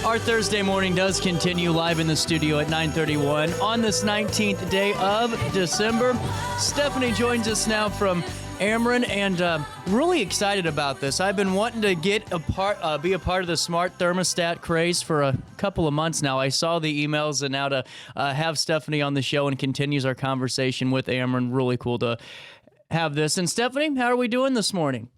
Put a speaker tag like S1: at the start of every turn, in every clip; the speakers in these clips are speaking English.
S1: Our Thursday morning does continue live in the studio at 9:31 on this 19th day of December. Stephanie joins us now from Ameren, and really excited about this. I've been wanting to be a part of the Smart Thermostat craze for a couple of months now. I saw the emails, and now to have Stephanie on the show and continues our conversation with Ameren. Really cool to have this. And Stephanie, how are we doing this morning?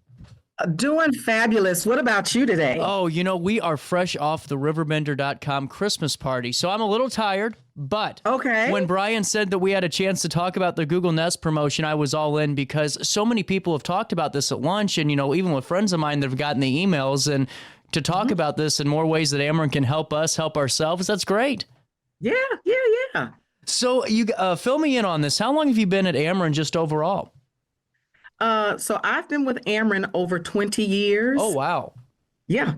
S2: Doing fabulous. What about you today?
S1: Oh, we are fresh off the RiverBender.com Christmas party, so I'm a little tired, but
S2: okay.
S1: When Brian said that we had a chance to talk about the Google Nest promotion, I was all in because so many people have talked about this at lunch, and, even with friends of mine that have gotten the emails, and to talk about this in more ways that Ameren can help us help ourselves, that's great.
S2: Yeah.
S1: So you fill me in on this. How long have you been at Ameren just overall?
S2: So I've been with Ameren over 20 years.
S1: Oh, wow.
S2: Yeah.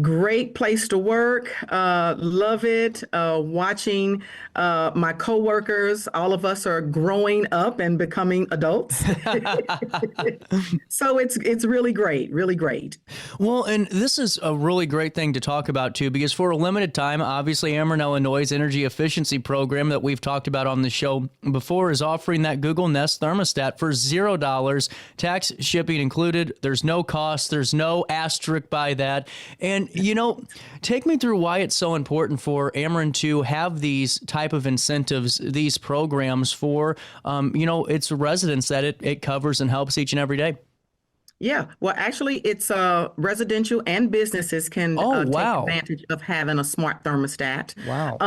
S2: Great place to work. Love it. Watching my coworkers, all of us are growing up and becoming adults. So it's really great, really great.
S1: Well, and this is a really great thing to talk about, too, because for a limited time, obviously, Ameren Illinois' energy efficiency program that we've talked about on the show before is offering that Google Nest thermostat for $0, tax shipping included. There's no cost. There's no asterisk by that. And, take me through why it's so important for Ameren to have these type of incentives, these programs for, its residents that it covers and helps each and every day.
S2: Yeah, well, actually, it's residential and businesses can take advantage of having a smart thermostat.
S1: Wow.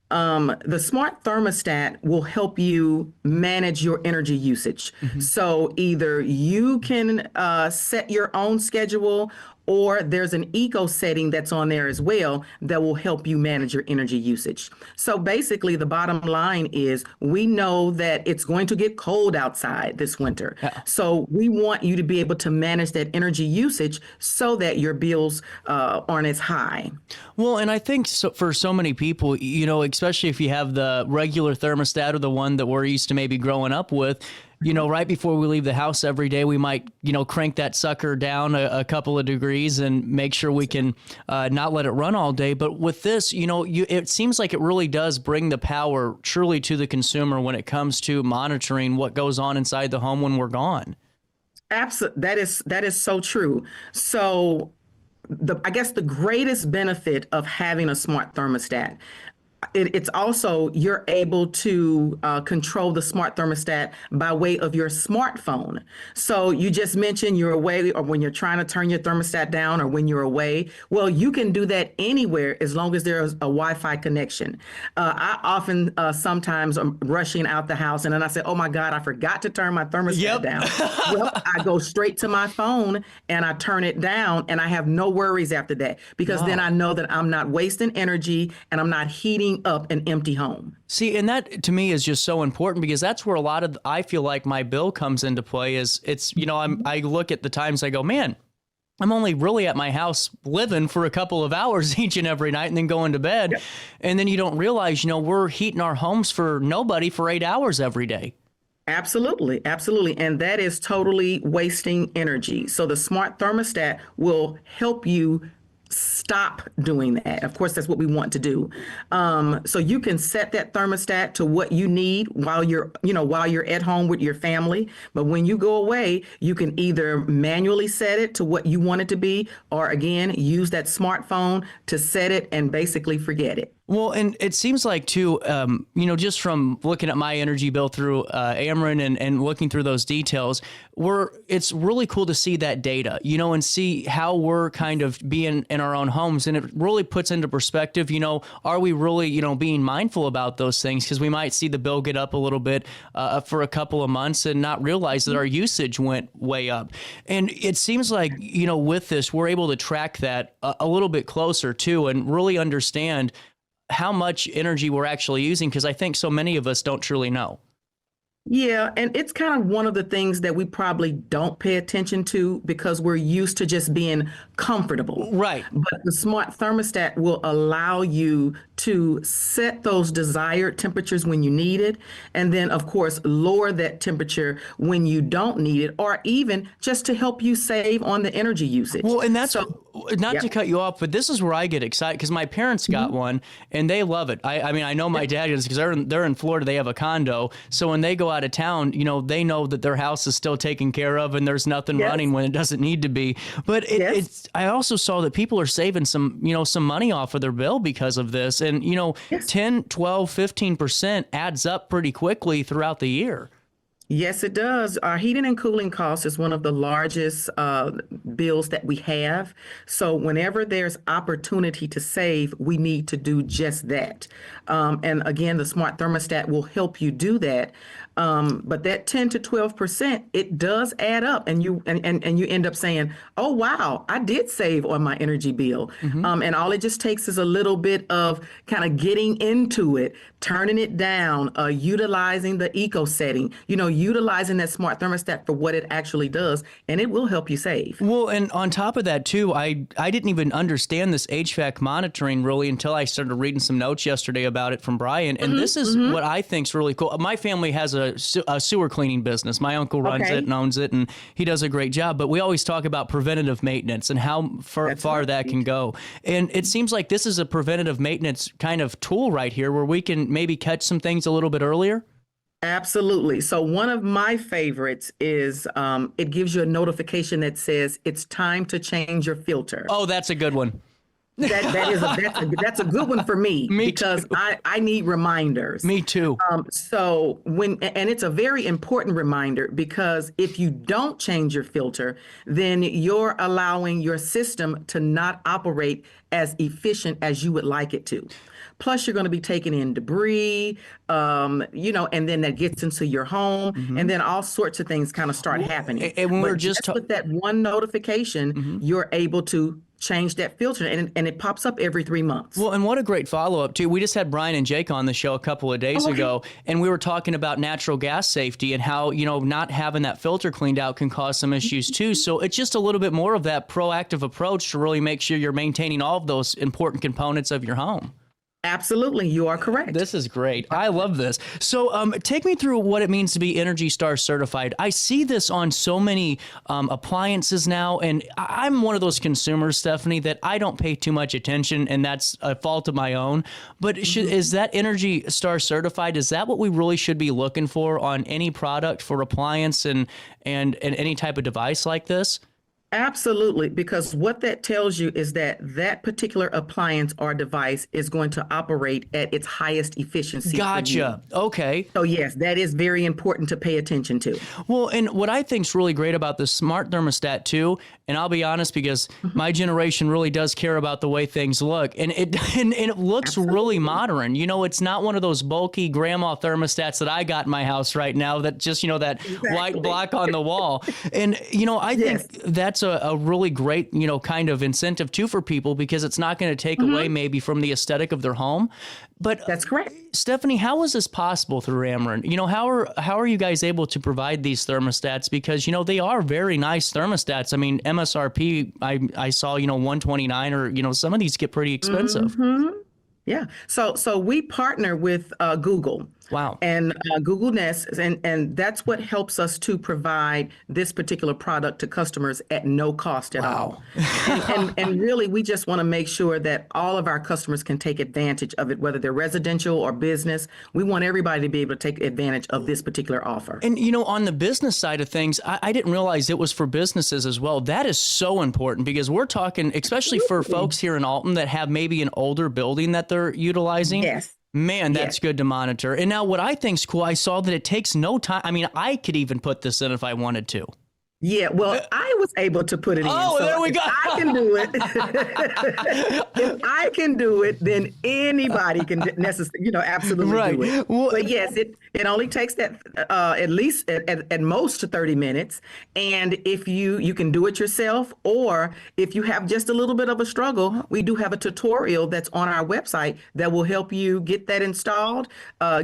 S2: The smart thermostat will help you manage your energy usage. Mm-hmm. So either you can set your own schedule, or there's an eco setting that's on there as well that will help you manage your energy usage. So basically, the bottom line is we know that it's going to get cold outside this winter. Yeah. So we want you to be able to manage that energy usage so that your bills aren't as high.
S1: Well, and I think for so many people, especially if you have the regular thermostat or the one that we're used to maybe growing up with, right before we leave the house every day, we might, crank that sucker down a couple of degrees and make sure we can not let it run all day. But with this, it seems like it really does bring the power truly to the consumer when it comes to monitoring what goes on inside the home when we're gone.
S2: Absolutely. That is so true. So I guess the greatest benefit of having a smart thermostat, it's also you're able to control the smart thermostat by way of your smartphone. So you just mentioned you're away, or when you're trying to turn your thermostat down, or when you're away. Well, you can do that anywhere as long as there's a Wi-Fi connection. I often sometimes I'm rushing out the house, and then I say, "Oh my God, I forgot to turn my thermostat down." Well, I go straight to my phone and I turn it down, and I have no worries after that, because then I know that I'm not wasting energy and I'm not heating up an empty home.
S1: See, and that to me is just so important, because that's where a lot of, I feel like my bill comes into play. Is it's, I look at the times, I go, man, I'm only really at my house living for a couple of hours each and every night and then going to bed. Yep. And then you don't realize, we're heating our homes for nobody for 8 hours every day.
S2: Absolutely. Absolutely. And that is totally wasting energy. So the smart thermostat will help you stop doing that. Of course, that's what we want to do. So you can set that thermostat to what you need while you're at home with your family. But when you go away, you can either manually set it to what you want it to be, or again, use that smartphone to set it and basically forget it.
S1: Well, and it seems like, too, just from looking at my energy bill through Ameren and looking through those details, it's really cool to see that data, and see how we're kind of being in our own homes. And it really puts into perspective, are we really, being mindful about those things? Because we might see the bill get up a little bit for a couple of months and not realize that our usage went way up. And it seems like, with this, we're able to track that a little bit closer, too, and really understand how much energy we're actually using, because I think so many of us don't truly know.
S2: Yeah, and it's kind of one of the things that we probably don't pay attention to because we're used to just being comfortable.
S1: Right.
S2: But the smart thermostat will allow you to set those desired temperatures when you need it, and then of course lower that temperature when you don't need it, or even just to help you save on the energy usage.
S1: Well, and that's
S2: so
S1: not
S2: yeah.
S1: to cut you off, but this is where I get excited because my parents got one and they love it. I mean, I know my dad is because they're in Florida. They have a condo, so when they go out of town, they know that their house is still taken care of and there's nothing running when it doesn't need to be. But it's I also saw that people are saving some money off of their bill because of this, and 10, 12, 15% adds up pretty quickly throughout the year.
S2: Yes, it does. Our heating and cooling costs is one of the largest bills that we have. So whenever there's opportunity to save, we need to do just that. And again, the smart thermostat will help you do that. But that 10 to 12%, it does add up, and you end up saying, "Oh wow, I did save on my energy bill." And all it just takes is a little bit of kind of getting into it, turning it down, utilizing the eco setting, utilizing that smart thermostat for what it actually does, and it will help you save.
S1: Well, and on top of that too, I didn't even understand this HVAC monitoring really until I started reading some notes yesterday about it from Brian. And this is what I think is really cool. My family has a sewer cleaning business. My uncle runs it and owns it, and he does a great job. But we always talk about preventative maintenance and how far that can go. And it seems like this is a preventative maintenance kind of tool right here where we can maybe catch some things a little bit earlier.
S2: Absolutely. So one of my favorites is it gives you a notification that says it's time to change your filter.
S1: Oh, that's a good one.
S2: That's a good one for me, because
S1: too.
S2: I need reminders.
S1: Me too.
S2: So and it's a very important reminder, because if you don't change your filter, then you're allowing your system to not operate as efficient as you would like it to. Plus, you're going to be taking in debris, and then that gets into your home, and then all sorts of things kind of start happening.
S1: And when
S2: But just with that one notification, you're able to change that filter, and it pops up every 3 months.
S1: Well, and what a great follow-up, too. We just had Brian and Jake on the show a couple of days ago, and we were talking about natural gas safety and how, not having that filter cleaned out can cause some issues, too. So it's just a little bit more of that proactive approach to really make sure you're maintaining all of those important components of your home.
S2: Absolutely. You are correct.
S1: This is great. I love this. So take me through what it means to be Energy Star certified. I see this on so many appliances now, and I'm one of those consumers, Stephanie, that I don't pay too much attention, and that's a fault of my own. But is that Energy Star certified? Is that what we really should be looking for on any product for appliance and any type of device like this?
S2: Absolutely, because what that tells you is that that particular appliance or device is going to operate at its highest efficiency.
S1: Gotcha. Okay.
S2: So yes, that is very important to pay attention to.
S1: Well, and what I think is really great about the smart thermostat too, and I'll be honest, because my generation really does care about the way things look, and it looks really modern. It's not one of those bulky grandma thermostats that I got in my house right now that just, that white block on the wall. And, I think that's a really great, kind of incentive too for people, because it's not going to take away maybe from the aesthetic of their home. But
S2: that's correct.
S1: Stephanie, how is this possible through Ameren? How are you guys able to provide these thermostats? Because, they are very nice thermostats. I mean, MSRP, I saw, 129, or, some of these get pretty expensive.
S2: Yeah. So we partner with Google.
S1: Wow.
S2: And Google Nest, and that's what helps us to provide this particular product to customers at no cost at all. And really, we just want to make sure that all of our customers can take advantage of it, whether they're residential or business. We want everybody to be able to take advantage of this particular offer.
S1: And, on the business side of things, I didn't realize it was for businesses as well. That is so important, because we're talking, especially for folks here in Alton that have maybe an older building that they're utilizing.
S2: Yes.
S1: Man, that's good to monitor. And now what I think is cool, I saw that it takes no time. I mean, I could even put this in if I wanted to.
S2: Yeah, well, I was able to put it in.
S1: Oh,
S2: so
S1: there we go.
S2: I can do it. If I can do it, then anybody can absolutely do it.
S1: Well,
S2: but yes, it only takes that at least at most 30 minutes. And if you can do it yourself, or if you have just a little bit of a struggle, we do have a tutorial that's on our website that will help you get that installed,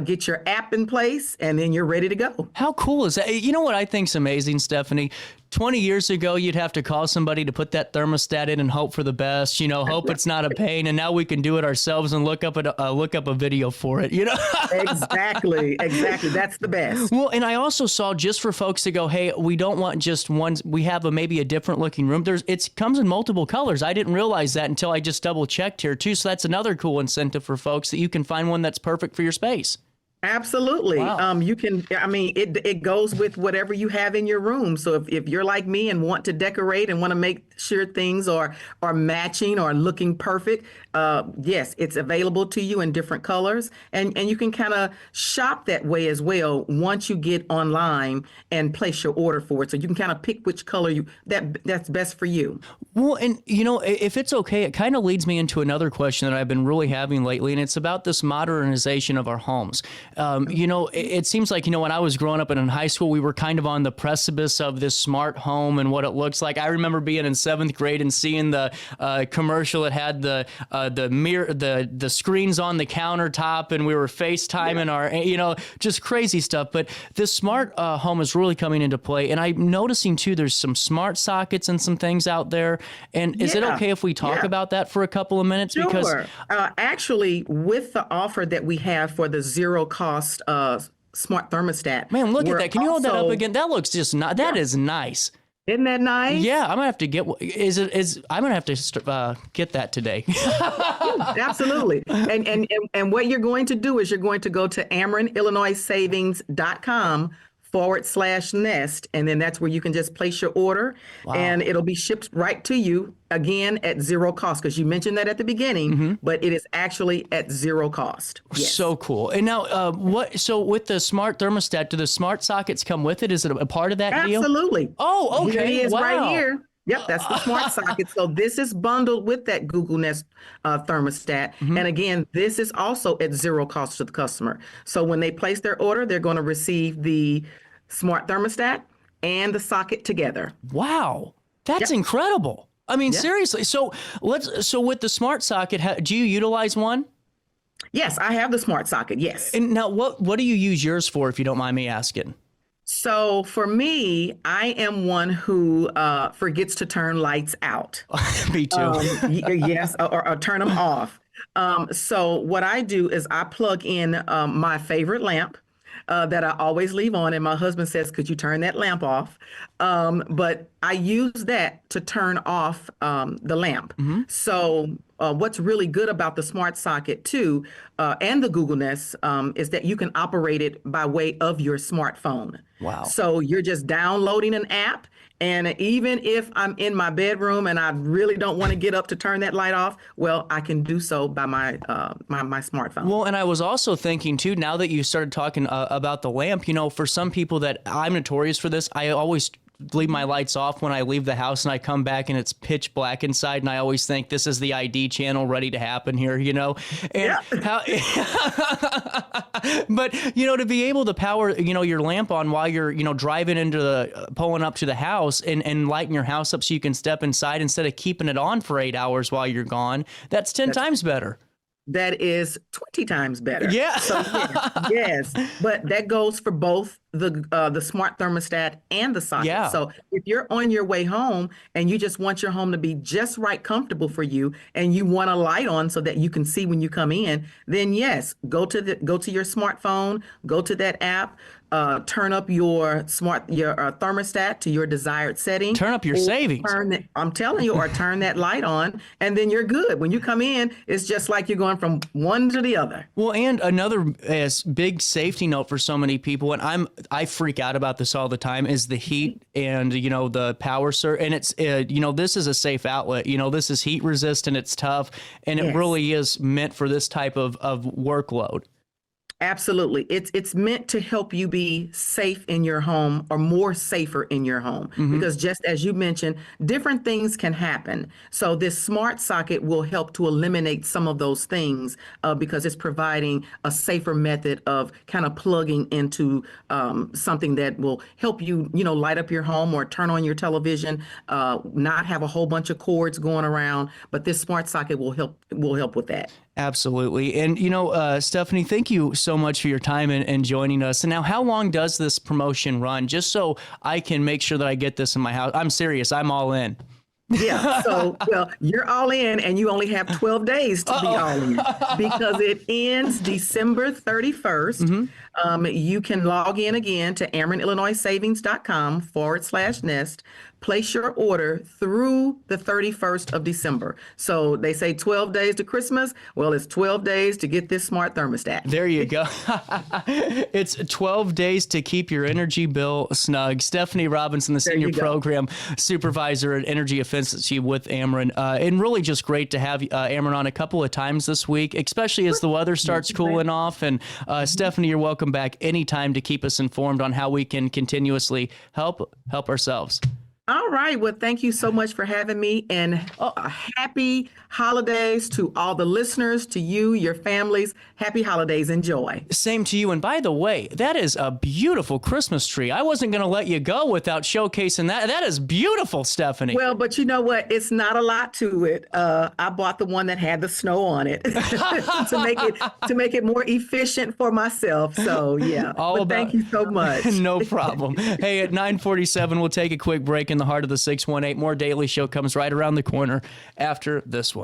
S2: get your app in place, and then you're ready to go.
S1: How cool is that? You know what I think is amazing, Stephanie? 20 years ago, you'd have to call somebody to put that thermostat in and hope for the best, hope it's not a pain. And now we can do it ourselves and look up a video for it,
S2: Exactly. That's the best.
S1: Well, and I also saw, just for folks to go, hey, we don't want just one. We have maybe a different looking room. It comes in multiple colors. I didn't realize that until I just double checked here too. So that's another cool incentive for folks, that you can find one that's perfect for your space.
S2: Absolutely.
S1: Wow.
S2: You can, it goes with whatever you have in your room. So if you're like me and want to decorate and want to make sure things are matching or looking perfect, yes, it's available to you in different colors. And you can kind of shop that way as well once you get online and place your order for it. So you can kind of pick which color that's best for you.
S1: Well, and if it's okay, it kind of leads me into another question that I've been really having lately, and it's about this modernization of our homes. It seems like, when I was growing up and in high school, we were kind of on the precipice of this smart home and what it looks like. I remember being in 7th grade and seeing the commercial that had the mirror, the screens on the countertop, and we were FaceTiming our, just crazy stuff. But this smart home is really coming into play. And I'm noticing too, there's some smart sockets and some things out there. And is it okay if we talk about that for a couple of minutes?
S2: Sure.
S1: Because
S2: actually, with the offer that we have for the zero cost smart thermostat.
S1: Man, look at that. Can you hold that up again? That looks just not, that is nice.
S2: Isn't that nice?
S1: Yeah, I'm gonna have to get. I'm gonna have to get that today.
S2: Absolutely. And what you're going to do is you're going to go to AmerenIllinoisSavings.com/nest, and then that's where you can just place your order. Wow. And it'll be shipped right to you, again at zero cost, because you mentioned that at the beginning, but it is actually at zero cost. Yes.
S1: So cool. And now so with the smart thermostat, do the smart sockets come with it? Is it a part of that deal?
S2: Absolutely.
S1: Oh, okay.
S2: Here it is right here. Yep, that's the smart socket. So this is bundled with that Google Nest thermostat. And again, this is also at zero cost to the customer. So when they place their order, they're going to receive the smart thermostat and the socket together.
S1: Wow, that's incredible. I mean, seriously. So with the smart socket, do you utilize one?
S2: Yes, I have the smart socket. Yes.
S1: And now, what do you use yours for, if you don't mind me asking?
S2: So for me, I am one who forgets to turn lights out.
S1: Me too.
S2: Yes, or turn them off. So what I do is I plug in my favorite lamp that I always leave on, and my husband says, "Could you turn that lamp off?" But I use that to turn off the lamp. So what's really good about the smart socket too, and the Google Nest, is that you can operate it by way of your smartphone.
S1: Wow. So
S2: you're just downloading an app. And even if I'm in my bedroom and I really don't want to get up to turn that light off, well, I can do so by my my smartphone.
S1: Well, and I was also thinking too, now that you started talking about the lamp, for some people that I'm notorious for this, I always leave my lights off when I leave the house, and I come back and it's pitch black inside, and I always think this is the ID channel ready to happen here, And but to be able to power your lamp on while you're driving pulling up to the house and lighting your house up so you can step inside instead of keeping it on for 8 hours while you're gone, that's 10 times better.
S2: That is 20 times better.
S1: Yeah.
S2: So yes, but that goes for both the smart thermostat and the socket.
S1: Yeah.
S2: So if you're on your way home and you just want your home to be just right comfortable for you, and you want a light on so that you can see when you come in, then yes, go to your smartphone, go to that app, turn up your thermostat to your desired setting.
S1: Turn up your savings.
S2: I'm telling you, or turn that light on, and then you're good. When you come in, it's just like you're going from one to the other.
S1: Well, and another big safety note for so many people, and I freak out about this all the time, is the heat and the power surge. And it's this is a safe outlet. This is heat resistant. It's tough, and it really is meant for this type of workload.
S2: Absolutely. It's meant to help you be safe in your home, or more safer in your home, because just as you mentioned, different things can happen. So this smart socket will help to eliminate some of those things, because it's providing a safer method of kind of plugging into something that will help you, light up your home or turn on your television, not have a whole bunch of cords going around. But this smart socket will help with that.
S1: Absolutely. And, Stephanie, thank you so much for your time and joining us. And now, how long does this promotion run? Just so I can make sure that I get this in my house. I'm serious. I'm all in.
S2: Yeah. So, well, you're all in and you only have 12 days to be all in because it ends December 31st. You can log in again to AmerenIllinoisSavings.com/nest. Place your order through the 31st of December. So they say 12 days to Christmas. Well, it's 12 days to get this smart thermostat.
S1: There you go. It's 12 days to keep your energy bill snug. Stephanie Robinson, the Senior Program Supervisor at Energy Efficiency with Ameren. And really just great to have Ameren on a couple of times this week, especially as the weather starts cooling off. And Stephanie, you're welcome back anytime to keep us informed on how we can continuously help ourselves.
S2: All right. Well, thank you so much for having me, and happy holidays to all the listeners, to you, your families. Happy holidays. Enjoy.
S1: Same to you. And by the way, that is a beautiful Christmas tree. I wasn't going to let you go without showcasing that. That is beautiful, Stephanie.
S2: Well, but you know what? It's not a lot to it. I bought the one that had the snow on it to make it more efficient for myself. So yeah. Thank you so much.
S1: No problem. Hey, at 9:47, we'll take a quick break in the heart of the 618. More Daily Show comes right around the corner after this one.